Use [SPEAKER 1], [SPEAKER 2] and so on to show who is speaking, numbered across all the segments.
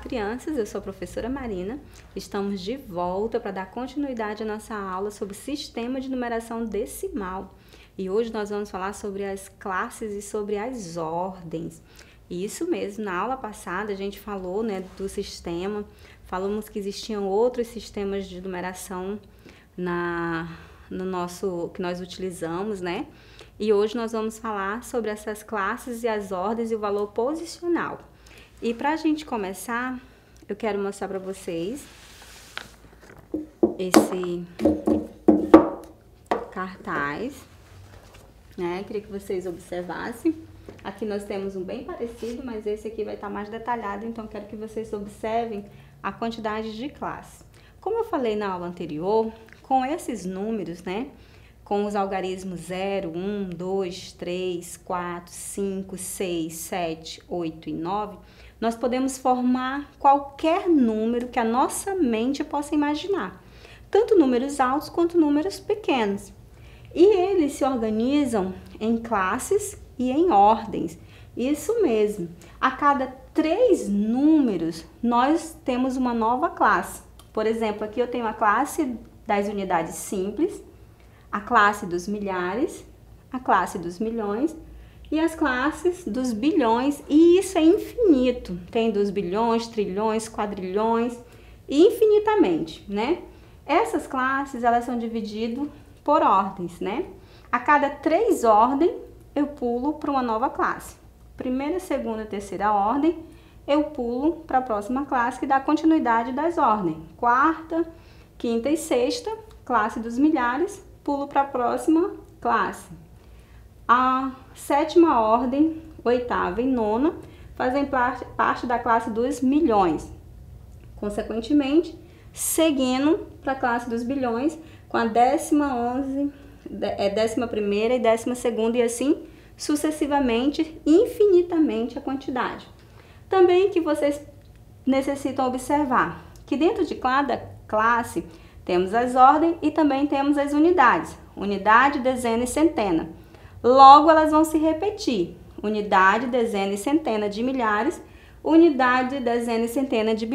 [SPEAKER 1] crianças, eu sou a professora Marina. Estamos de volta para dar continuidade à nossa aula sobre sistema de numeração decimal. E hoje nós vamos falar sobre as classes e sobre as ordens. Isso mesmo, na aula passada a gente falou, do sistema, falamos que existiam outros sistemas de numeração que nós utilizamos, E hoje nós vamos falar sobre essas classes e as ordens e o valor posicional. E para a gente começar, eu quero mostrar para vocês esse cartaz, Queria que vocês observassem. Aqui nós temos um bem parecido, mas esse aqui vai estar mais detalhado, então quero que vocês observem a quantidade de classes. Como eu falei na aula anterior, com esses números, com os algarismos 0, 1, 2, 3, 4, 5, 6, 7, 8 e 9, nós podemos formar qualquer número que a nossa mente possa imaginar, tanto números altos quanto números pequenos. E eles se organizam em classes e em ordens. Isso mesmo, a cada 3 números nós temos uma nova classe. Por exemplo, aqui eu tenho a classe das unidades simples, a classe dos milhares, a classe dos milhões e as classes dos bilhões, e isso é infinito. Tem dos bilhões, trilhões, quadrilhões e infinitamente, Essas classes, elas são divididas por ordens, A cada 3 ordens, eu pulo para uma nova classe. Primeira, segunda, terceira ordem, eu pulo para a próxima classe que dá continuidade das ordens. Quarta, quinta e sexta, classe dos milhares, pulo para a próxima classe. A sétima ordem, oitava e nona, fazem parte da classe dos milhões. Consequentemente, seguindo para a classe dos bilhões, com a 11ª, 11ª e 12ª, e assim sucessivamente, infinitamente a quantidade. Também que vocês necessitam observar que dentro de cada classe temos as ordens e também temos as unidades. Unidade, dezena e centena. Logo, elas vão se repetir. Unidade, dezena e centena de milhares. Unidade, dezena e centena de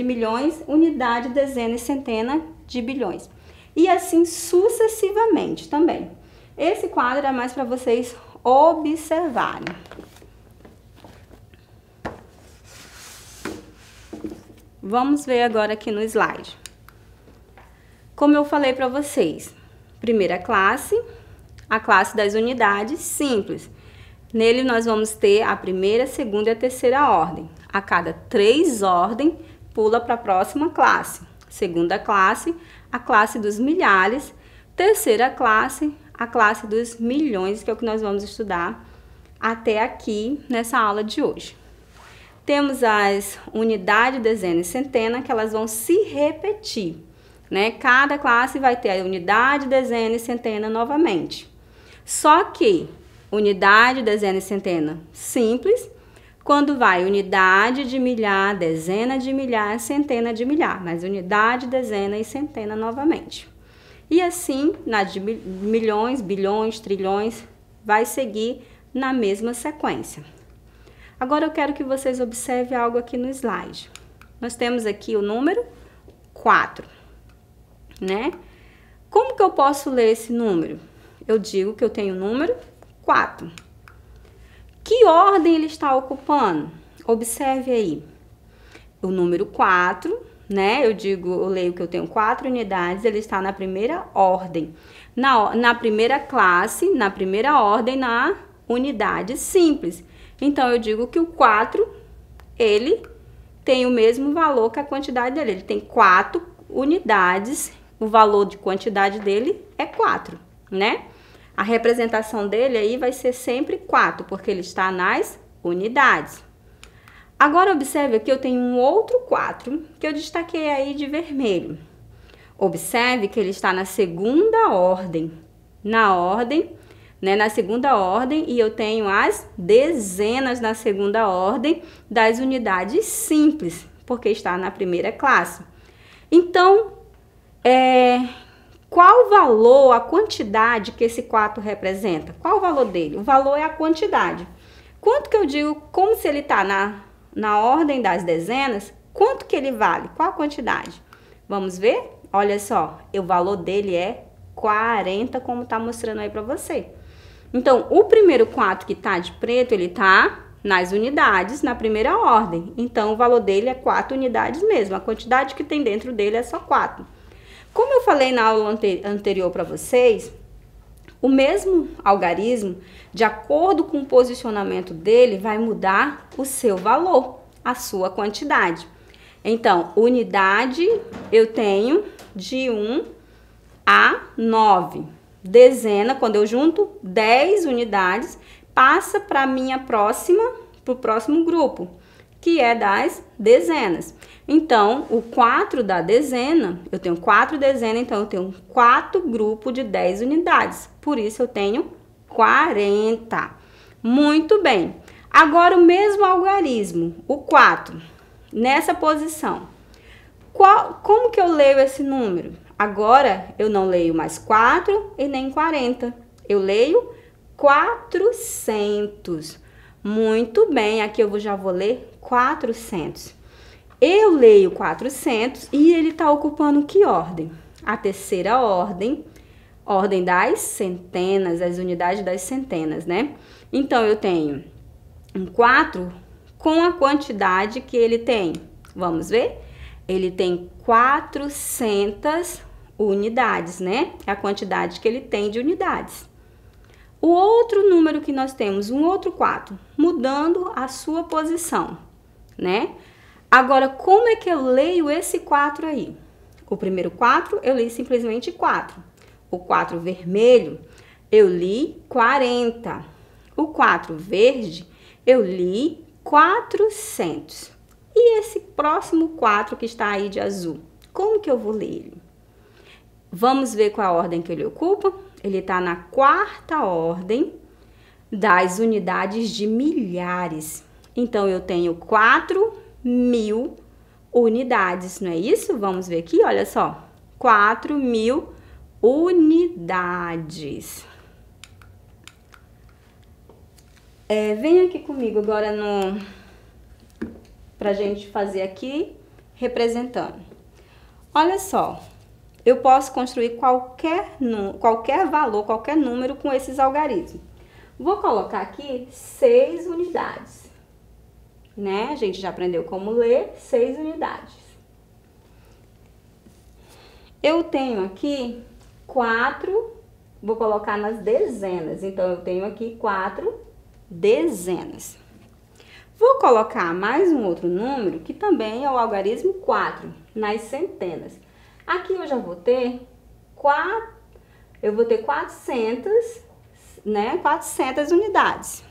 [SPEAKER 1] milhões. Unidade, dezena e centena de bilhões. E assim sucessivamente também. Esse quadro é mais para vocês observarem. Vamos ver agora aqui no slide. Como eu falei para vocês, primeira classe, a classe das unidades simples. Nele nós vamos ter a primeira, segunda e a terceira ordem. A cada 3 ordens, pula para a próxima classe. Segunda classe, a classe dos milhares. Terceira classe, a classe dos milhões, que é o que nós vamos estudar até aqui nessa aula de hoje. Temos as unidade, dezena e centena, que elas vão se repetir, Cada classe vai ter a unidade, dezena e centena novamente. Só que unidade, dezena e centena simples, quando vai unidade de milhar, dezena de milhar, centena de milhar, mas unidade, dezena e centena novamente. E assim, na de milhões, bilhões, trilhões, vai seguir na mesma sequência. Agora eu quero que vocês observem algo aqui no slide. Nós temos aqui o número 4, Como que eu posso ler esse número? Eu digo que eu tenho o número 4. Que ordem ele está ocupando? Observe aí. O número 4, eu leio que eu tenho 4 unidades, ele está na primeira ordem. Na primeira classe, na primeira ordem, na unidade simples. Então, eu digo que o 4, ele tem o mesmo valor que a quantidade dele. Ele tem 4 unidades, o valor de quantidade dele é 4, A representação dele aí vai ser sempre 4, porque ele está nas unidades. Agora, observe que eu tenho um outro 4, que eu destaquei aí de vermelho. Observe que ele está na segunda ordem. Na segunda ordem, e eu tenho as dezenas na segunda ordem das unidades simples, porque está na primeira classe. Então, qual o valor, a quantidade que esse 4 representa? Qual o valor dele? O valor é a quantidade. Quanto que eu digo, como se ele está na ordem das dezenas, Quanto que ele vale? Qual a quantidade? Vamos ver? Olha só, o valor dele é 40, como tá mostrando aí para você. Então, o primeiro 4 que tá de preto, ele tá nas unidades, na primeira ordem. Então, o valor dele é 4 unidades mesmo. A quantidade que tem dentro dele é só 4. Como eu falei na aula anterior para vocês, o mesmo algarismo, de acordo com o posicionamento dele, vai mudar o seu valor, a sua quantidade. Então, unidade eu tenho de 1 a 9. Dezena, quando eu junto 10 unidades, passa para o próximo grupo, que é das dezenas. Então, o 4 da dezena, eu tenho 4 dezenas, então eu tenho 4 grupos de 10 unidades. Por isso, eu tenho 40. Muito bem. Agora, o mesmo algarismo, o 4, nessa posição. Como que eu leio esse número? Agora, eu não leio mais 4 e nem 40. Eu leio 400. Muito bem, aqui eu já vou ler 400. Eu leio 400 e ele está ocupando que ordem? A terceira ordem, ordem das centenas, as unidades das centenas, né? Então, eu tenho um 4 com a quantidade que ele tem. Vamos ver? Ele tem 400 unidades, né? É a quantidade que ele tem de unidades. O outro número que nós temos, um outro 4, mudando a sua posição, né? Agora, como é que eu leio esse 4 aí? O primeiro 4, eu li simplesmente 4. O 4 vermelho, eu li 40. O 4 verde, eu li 400. E esse próximo 4 que está aí de azul, como que eu vou ler ele? Vamos ver qual a ordem que ele ocupa? Ele está na quarta ordem das unidades de milhares. Então, eu tenho 4.000 unidades, não é isso? Vamos ver aqui, olha só. 4.000 unidades. Vem aqui comigo agora pra gente fazer aqui, representando. Olha só, eu posso construir qualquer valor, qualquer número com esses algarismos. Vou colocar aqui 6 unidades, né? A gente já aprendeu como ler 6 unidades. Eu tenho aqui 4, vou colocar nas dezenas, então eu tenho aqui 4 dezenas. Vou colocar mais um outro número, que também é o algarismo 4, nas centenas. Aqui eu já vou ter 400, né? 400 unidades.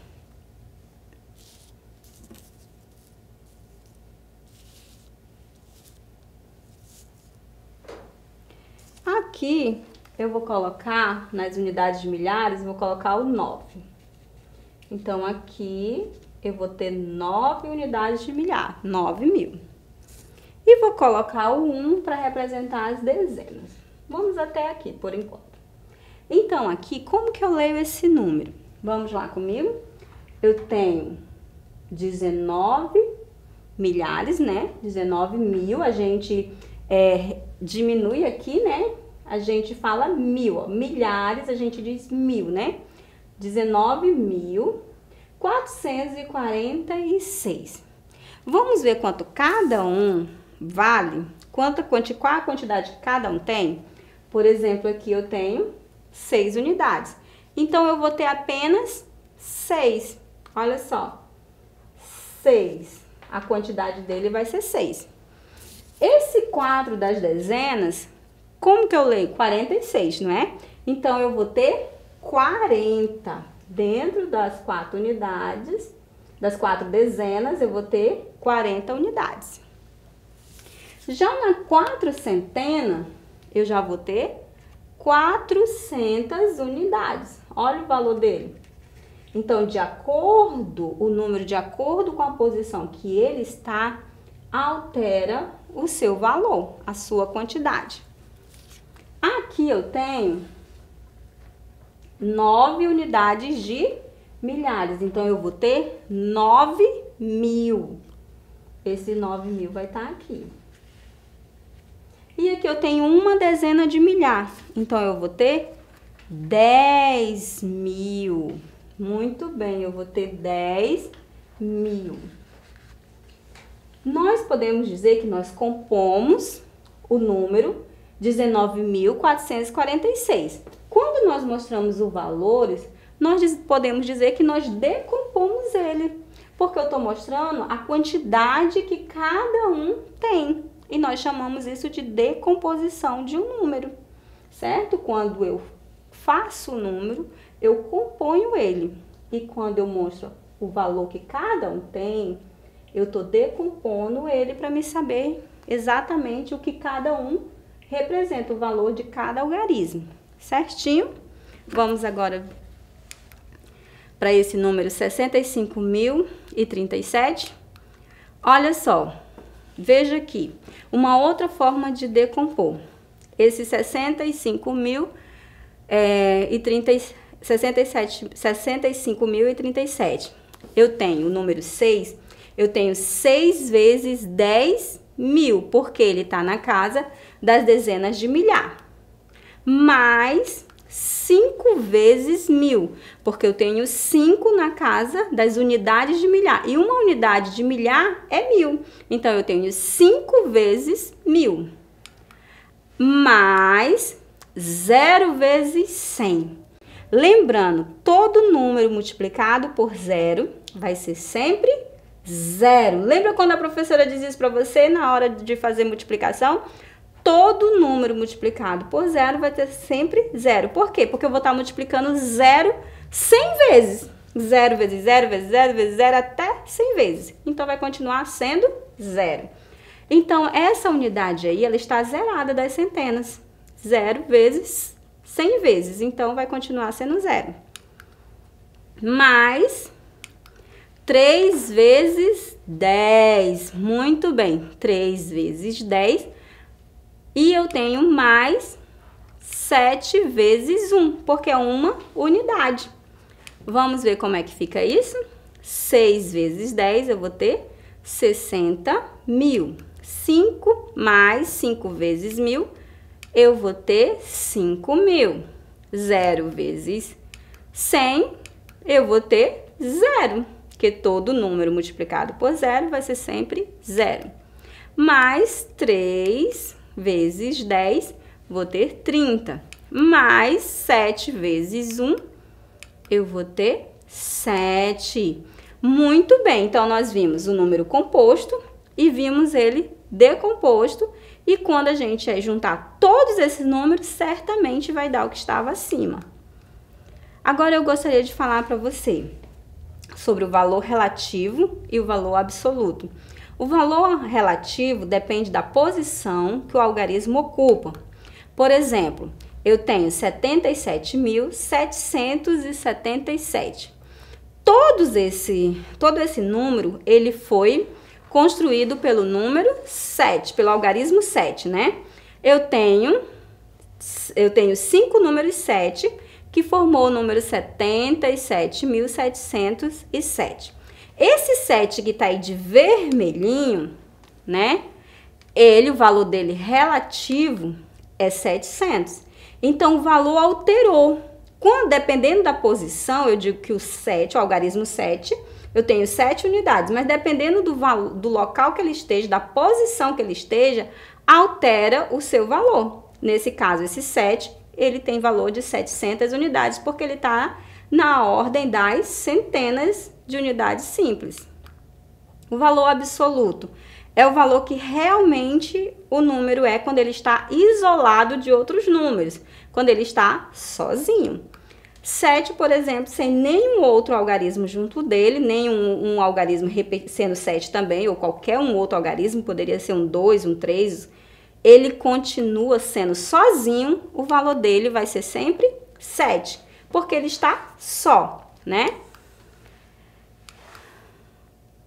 [SPEAKER 1] Aqui eu vou colocar, nas unidades de milhares, eu vou colocar o 9. Então, aqui eu vou ter 9 unidades de milhar, 9.000. E vou colocar o 1 para representar as dezenas. Vamos até aqui, por enquanto. Então, aqui, como que eu leio esse número? Vamos lá comigo? Eu tenho 19 milhares, né? 19.000, a gente diminui aqui, né? A gente fala 1.000, ó. Milhares, a gente diz 1.000, né? 19.446. Vamos ver quanto cada um vale? Qual a quantidade que cada um tem? Por exemplo, aqui eu tenho 6 unidades. Então, eu vou ter apenas 6. Olha só. 6. A quantidade dele vai ser 6. Esse 4 das dezenas, como que eu leio? 46, não é? Então, eu vou ter 40. Dentro das 4 unidades, das 4 dezenas, eu vou ter 40 unidades. Já na 4 centena, eu já vou ter 400 unidades. Olha o valor dele. Então, o número de acordo com a posição que ele está, altera o seu valor, a sua quantidade. Aqui eu tenho 9 unidades de milhares. Então, eu vou ter 9.000. Esse 9.000 vai estar aqui. E aqui eu tenho uma dezena de milhar. Então, eu vou ter 10.000. Muito bem, eu vou ter 10.000. Nós podemos dizer que nós compomos o número 19.446. Quando nós mostramos os valores, nós podemos dizer que nós decompomos ele, porque eu estou mostrando a quantidade que cada um tem. E nós chamamos isso de decomposição de um número, certo? Quando eu faço o número, eu componho ele. E quando eu mostro o valor que cada um tem, eu estou decompondo ele para me saber exatamente o que cada um representa, o valor de cada algarismo, certinho? Vamos agora para esse número 65.037. Olha só, veja aqui, uma outra forma de decompor. Esse 65.037. Eu tenho o número 6, eu tenho 6 vezes 10.000, porque ele está na casa das dezenas de milhar. Mais 5 vezes 1.000, porque eu tenho 5 na casa das unidades de milhar. E uma unidade de milhar é 1.000. Então, eu tenho 5 vezes 1.000. Mais 0 vezes 100. Lembrando, todo número multiplicado por 0 vai ser sempre 0. Lembra quando a professora diz isso para você na hora de fazer multiplicação? Todo número multiplicado por 0 vai ter sempre 0. Por quê? Porque eu vou estar multiplicando 0 100 vezes. 0 vezes 0 vezes 0 vezes 0 até 100 vezes. Então, vai continuar sendo 0. Então, essa unidade aí, ela está zerada das centenas. 0 vezes 100 vezes. Então, vai continuar sendo 0. Mais 3 vezes 10. Muito bem. 3 vezes 10. E eu tenho mais 7 vezes 1, porque é uma unidade. Vamos ver como é que fica isso? 6 vezes 10, eu vou ter 60.000. 5 mais 5 vezes 1.000, eu vou ter 5.000. 0 vezes 100, eu vou ter 0, porque todo número multiplicado por 0 vai ser sempre 0. Mais 3 vezes 10, vou ter 30. Mais 7 vezes 1, eu vou ter 7. Muito bem, então nós vimos o número composto e vimos ele decomposto. E quando a gente juntar todos esses números, certamente vai dar o que estava acima. Agora eu gostaria de falar para você sobre o valor relativo e o valor absoluto. O valor relativo depende da posição que o algarismo ocupa. Por exemplo, eu tenho 77.777. Todo esse número, ele foi construído pelo número 7, pelo algarismo 7, né? Eu tenho 5 números 7, que formou o número 77.707. Esse 7 que tá aí de vermelhinho, né? O valor dele relativo é 700. Então, o valor alterou. Dependendo da posição, eu digo que o 7, o algarismo 7, eu tenho 7 unidades. Mas dependendo do local que ele esteja, da posição que ele esteja, altera o seu valor. Nesse caso, esse 7, ele tem valor de 700 unidades, porque ele está na ordem das centenas de unidades simples. O valor absoluto é o valor que realmente o número é quando ele está isolado de outros números, quando ele está sozinho. 7, por exemplo, sem nenhum outro algarismo junto dele, nem um algarismo sendo 7 também, ou qualquer um outro algarismo, poderia ser um 2, um 3, ele continua sendo sozinho, o valor dele vai ser sempre 7, porque ele está só, né?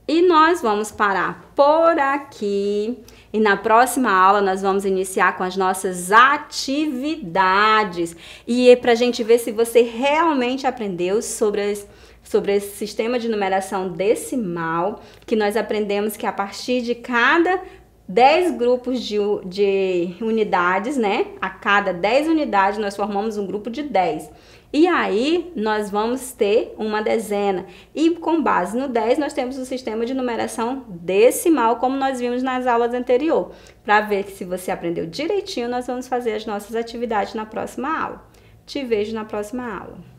[SPEAKER 1] E nós vamos parar por aqui. E na próxima aula nós vamos iniciar com as nossas atividades. E é pra gente ver se você realmente aprendeu sobre sobre esse sistema de numeração decimal, que nós aprendemos que a partir de cada 10 grupos de unidades, né? A cada 10 unidades nós formamos um grupo de 10. E aí nós vamos ter uma dezena. E com base no 10 nós temos o sistema de numeração decimal, como nós vimos nas aulas anteriores. Para ver que se você aprendeu direitinho, nós vamos fazer as nossas atividades na próxima aula. Te vejo na próxima aula.